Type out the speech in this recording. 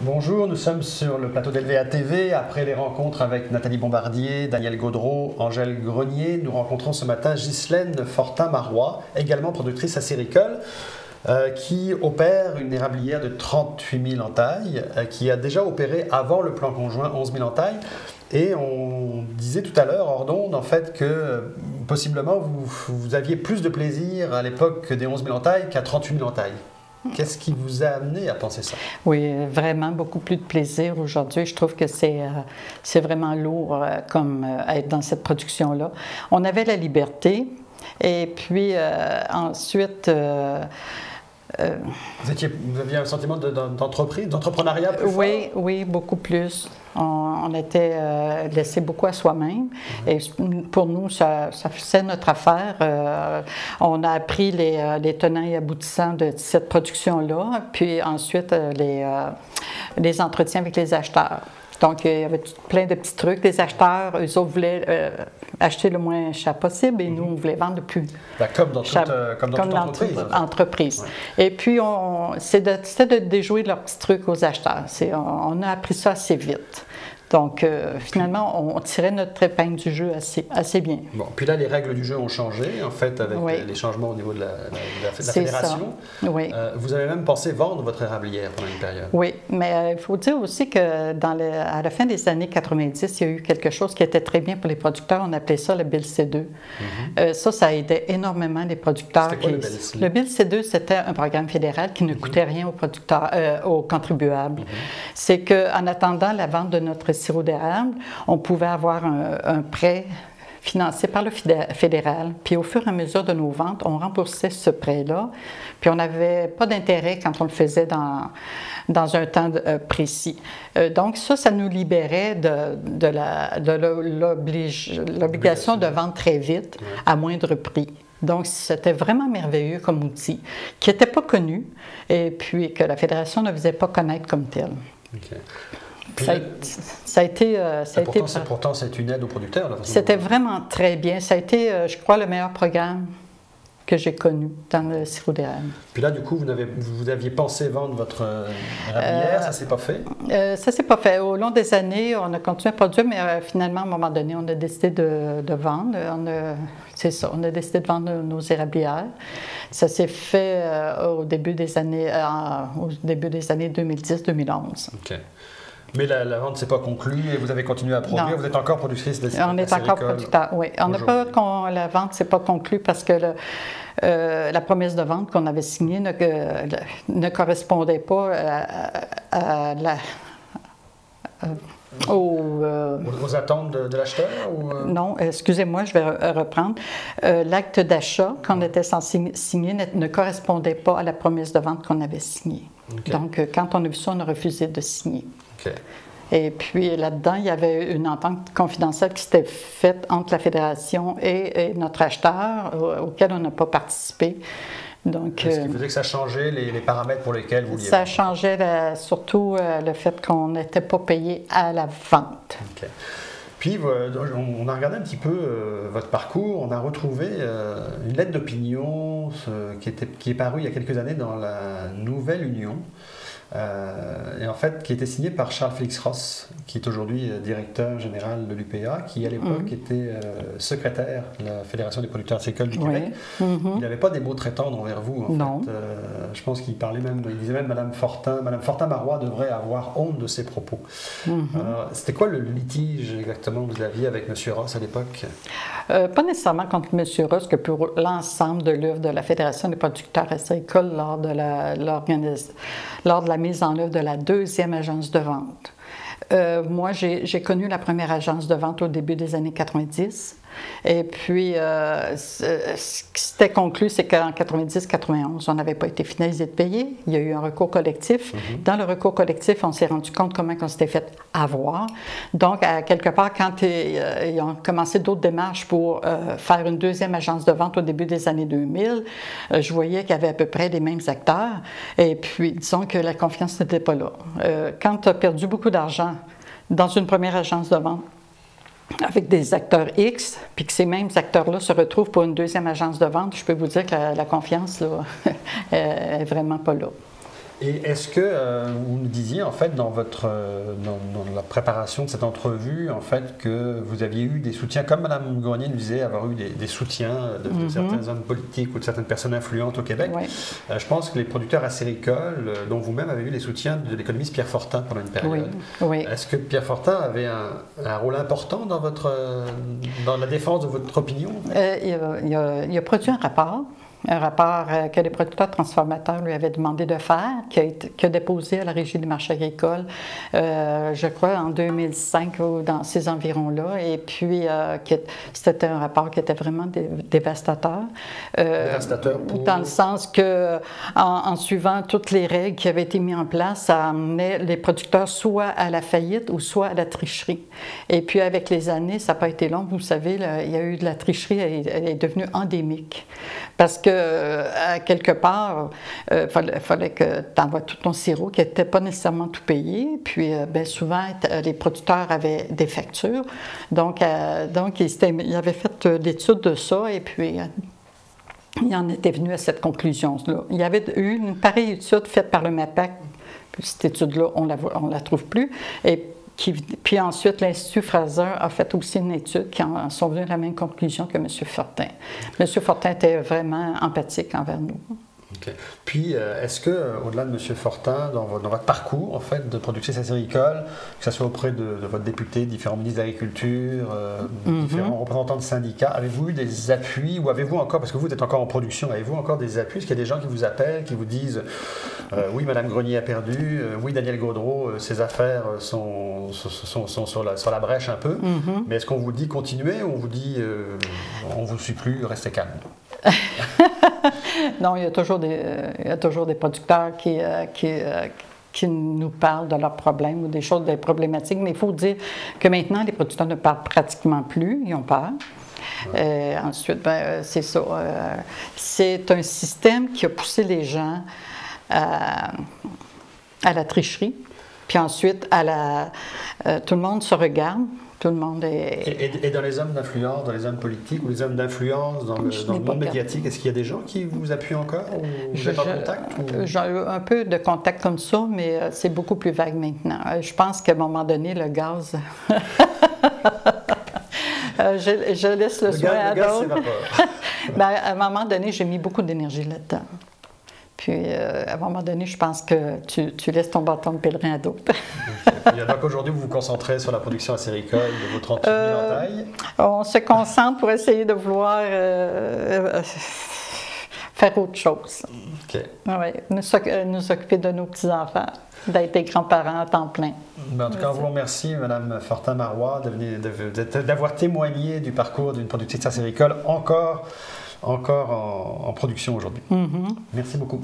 Bonjour, nous sommes sur le plateau d'LVA TV. Après les rencontres avec Nathalie Bombardier, Daniel Gaudreault, Angèle Grenier, nous rencontrons ce matin Ghislaine Fortin-Marois, également productrice à Séricole, qui opère une érablière de 38 000 entailles, qui a déjà opéré avant le plan conjoint 11 000 entailles. Et on disait tout à l'heure, hors d'onde, en fait, que possiblement vous aviez plus de plaisir à l'époque des 11 000 entailles qu'à 38 000 entailles. Qu'est-ce qui vous a amené à penser ça? Oui, vraiment beaucoup plus de plaisir aujourd'hui. Je trouve que c'est vraiment lourd comme être dans cette production-là. On avait la liberté et puis ensuite... Vous aviez un sentiment d'entreprise, d'entrepreneuriat plus fort? Oui, beaucoup plus. On était laissé beaucoup à soi-même. Et pour nous, ça faisait notre affaire. On a appris les tenants et aboutissants de cette production-là, puis ensuite les entretiens avec les acheteurs. Donc, il y avait plein de petits trucs. Les acheteurs, eux autres voulaient acheter le moins cher possible et nous, on voulait vendre le plus comme dans toute entreprise. Ouais. Et puis, c'était de déjouer leurs petits trucs aux acheteurs. On a appris ça assez vite. Donc, finalement, on tirait notre épingle du jeu assez bien. Bon, puis là, les règles du jeu ont changé, en fait, avec les changements au niveau de la fédération. Oui. Vous avez même pensé vendre votre érablière pendant une période. Oui, mais il faut dire aussi que à la fin des années 90, il y a eu quelque chose qui était très bien pour les producteurs. On appelait ça le Bill C2. Ça aidait énormément les producteurs. C'était quoi le Bill C2? Le Bill C2, c'était un programme fédéral qui ne coûtait rien aux producteurs, aux contribuables. C'est qu'en attendant la vente de notre sirop d'érable, on pouvait avoir un prêt financé par le fédéral. Puis au fur et à mesure de nos ventes, on remboursait ce prêt-là. Puis on n'avait pas d'intérêt quand on le faisait dans un temps précis. Donc ça nous libérait de l'obligation de vendre très vite à moindre prix. Donc, c'était vraiment merveilleux comme outil, qui n'était pas connu et puis que la fédération ne faisait pas connaître comme tel. Okay. Pourtant, c'est une aide aux producteurs. C'était vraiment très bien. Ça a été, je crois, le meilleur programme que j'ai connu dans le sirop d'érable. Puis là, du coup, vous aviez pensé vendre votre érablière, ça ne s'est pas fait? Ça ne s'est pas fait. Au long des années, on a continué à produire, mais finalement, à un moment donné, on a décidé de vendre. On a décidé de vendre nos érablières. Ça s'est fait au début des années 2010-2011. OK. Mais la vente ne s'est pas conclue et vous avez continué à produire. Non. Vous êtes encore productrice de On est encore producteur, oui. La vente ne s'est pas conclue parce que la promesse de vente qu'on avait signée ne correspondait pas aux attentes de l'acheteur? Non, excusez-moi, je vais reprendre. L'acte d'achat qu'on était censé signer ne correspondait pas à la promesse de vente qu'on avait signée. Okay. Donc, quand on a vu ça, on a refusé de signer. Okay. Et puis là-dedans, il y avait une entente confidentielle qui s'était faite entre la fédération et notre acheteur, auquel on n'a pas participé. Donc, ce qui faisait que ça changeait les paramètres pour lesquels vous vouliez ça changeait surtout le fait qu'on n'était pas payé à la vente. Okay. Puis, on a regardé un petit peu votre parcours, on a retrouvé une lettre d'opinion qui est parue il y a quelques années dans la Nouvelle Union, et en fait qui était signée par Charles-Félix Ross, qui est aujourd'hui directeur général de l'UPA, qui à l'époque était secrétaire de la Fédération des producteurs agricoles du Québec. Il n'avait pas des mots très tendres envers vous, en fait. Je pense qu'il disait même Madame Fortin-Marois devrait avoir honte de ses propos. C'était quoi le litige exactement que vous aviez avec M. Ross à l'époque? Pas nécessairement contre M. Ross, que pour l'ensemble de l'œuvre de la Fédération des producteurs agricoles lors de la mise en œuvre de la deuxième agence de vente. Moi, j'ai connu la première agence de vente au début des années 90. Et puis, ce qui s'était conclu, c'est qu'en 90-91, on n'avait pas été finalisé de payer. Il y a eu un recours collectif. Dans le recours collectif, on s'est rendu compte comment on s'était fait avoir. Donc, à quelque part, quand ils ont commencé d'autres démarches pour faire une deuxième agence de vente au début des années 2000, je voyais qu'il y avait à peu près les mêmes acteurs. Et puis, disons que la confiance n'était pas là. Quand tu as perdu beaucoup d'argent dans une première agence de vente, avec des acteurs X, puis que ces mêmes acteurs-là se retrouvent pour une deuxième agence de vente, je peux vous dire que la confiance, là, est vraiment pas là. Et est-ce que, vous nous disiez dit en fait dans dans la préparation de cette entrevue en fait que vous aviez eu des soutiens, comme Mme Grenier nous disait avoir eu des soutiens de certains hommes politiques ou de certaines personnes influentes au Québec. Oui. Je pense que les producteurs acéricoles, dont vous-même avez eu les soutiens de l'économiste Pierre Fortin pendant une période. Oui. Est-ce que Pierre Fortin avait un rôle important dans la défense de votre opinion? Il a produit un rapport que les producteurs transformateurs lui avaient demandé de faire, qui a déposé à la Régie des marchés agricoles, je crois, en 2005 ou dans ces environs-là. Et puis, c'était un rapport qui était vraiment dévastateur. Dévastateur pour... Dans le sens que, en suivant toutes les règles qui avaient été mises en place, ça amenait les producteurs soit à la faillite ou soit à la tricherie. Et puis, avec les années, ça n'a pas été long. Vous savez, il y a eu de la tricherie, elle est devenue endémique. Parce que, à quelque part, fallait que tu envoies tout ton sirop qui n'était pas nécessairement tout payé. Puis, bien souvent, les producteurs avaient des factures. Donc il avait fait l'étude de ça et puis il en était venu à cette conclusion-là. Il y avait eu une pareille étude faite par le MAPAC. Puis cette étude-là, on ne la trouve plus. Puis ensuite, l'Institut Fraser a fait aussi une étude qui en sont venus à la même conclusion que M. Fortin. M. Fortin était vraiment empathique envers nous. Okay. Puis, est-ce que, au-delà de M. Fortin, dans votre parcours en fait, de productrice acéricole, que ce soit auprès de votre député, différents ministres de l'Agriculture, différents représentants de syndicats, avez-vous eu des appuis ou avez-vous encore, parce que vous êtes encore en production, avez-vous encore des appuis? Est-ce qu'il y a des gens qui vous appellent, qui vous disent oui, Mme Grenier a perdu, oui, Daniel Gaudreault, ses affaires sont sur la brèche un peu, mais est-ce qu'on vous dit continuez ou on vous dit on ne vous suit plus, restez calme? Non, il y a toujours des producteurs qui nous parlent de leurs problèmes ou des problématiques, mais il faut dire que maintenant, les producteurs ne parlent pratiquement plus, ils ont peur. Ensuite, c'est ça. C'est un système qui a poussé les gens à la tricherie, puis ensuite, tout le monde se regarde. Tout le monde est... Et dans les hommes d'influence, dans les hommes politiques ou les hommes d'influence dans le monde médiatique, est-ce qu'il y a des gens qui vous appuient encore? Ou vous êtes en contact? J'ai eu un peu de contact comme ça, mais c'est beaucoup plus vague maintenant. Je pense qu'à un moment donné, le gaz... je laisse le soin à d'autres. À un moment donné, j'ai mis beaucoup d'énergie là-dedans. Puis, à un moment donné, je pense que tu laisses ton bâton de pèlerin à d'autres. Donc, aujourd'hui, vous vous concentrez sur la production acéricole de vos 38 000 entailles? On se concentre pour essayer de vouloir faire autre chose. OK. Oui, nous occuper de nos petits-enfants, d'être des grands-parents à temps plein. En tout cas, on vous remercie, Mme Fortin-Marois, d'avoir témoigné du parcours d'une productrice acéricole encore en production aujourd'hui. Merci beaucoup.